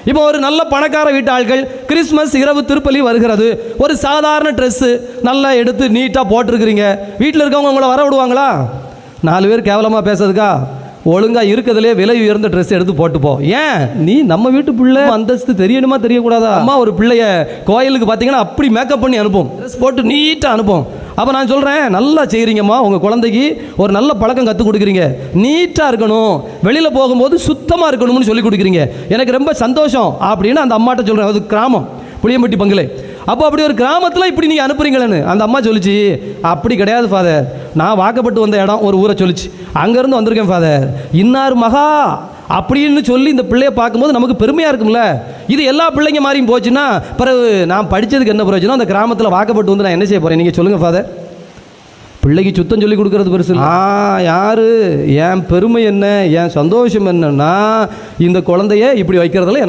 இப்போ ஒரு நல்ல பணக்கார வீட்டு ஆட்கள் கிறிஸ்மஸ் இரவு திருப்பலி வருகிறது, ஒரு சாதாரண ட்ரெஸ்ஸு நல்லா எடுத்து நீட்டாக போட்டிருக்கிறீங்க, வீட்டில் இருக்கவங்க உங்களை வர விடுவாங்களா? 4 பேர் கேவலமாக பேசுறதுக்கா? ஒழுங்காக இருக்கிறதுலே விலை உயர்ந்த ட்ரெஸ் எடுத்து போட்டுப்போ. ஏன்? நீ நம்ம வீட்டு பிள்ளை அந்தஸ்து தெரியணுமா தெரியக்கூடாதா? அம்மா ஒரு பிள்ளைய கோயிலுக்கு பார்த்தீங்கன்னா அப்படி மேக்கப் பண்ணி அனுப்பும், ட்ரெஸ் போட்டு நீட்டாக அனுப்பும். அப்போ நான் சொல்கிறேன், நல்லா செய்கிறீங்கம்மா, உங்கள் குழந்தைக்கு ஒரு நல்ல பழக்கம் கற்றுக் கொடுக்குறீங்க, நீட்டாக இருக்கணும், வெளியில் போகும்போது சுத்தமாக இருக்கணும்னு சொல்லி கொடுக்குறீங்க, எனக்கு ரொம்ப சந்தோஷம் அப்படின்னு அந்த அம்மாட்ட சொல்கிறேன். அது கிராமம், புளியம்பட்டி பங்களே. அப்போ அப்படி ஒரு கிராமத்தில் இப்படி நீங்கள் அனுப்புறீங்களேன்னு அந்த அம்மா சொல்லிச்சு, அப்படி கிடையாது ஃபாதர், நான் வாக்கப்பட்டு வந்த இடம் ஒரு ஊரை சொல்லிச்சு, அங்கேருந்து வந்திருக்கேன் ஃபாதர், இன்னார் மகா அப்படின்னு சொல்லி இந்த பிள்ளையை பார்க்கும்போது நமக்கு பெருமையாக இருக்கும்ல. இது எல்லா பிள்ளைங்க மாதிரியும் போச்சுன்னா பிறகு நான் படித்ததுக்கு என்ன பிரயோஜனம்? அந்த கிராமத்தில் வாக்கப்பட்டு வந்து நான் என்ன செய்ய போகிறேன்? நீங்கள் சொல்லுங்கள் ஃபாதர். பிள்ளைக்கு சுத்தம் சொல்லி கொடுக்கறது பெருசு. யாரு என் பெருமை என்ன, என் சந்தோஷம் என்னன்னா இந்த குழந்தைய இப்படி வைக்கிறதுல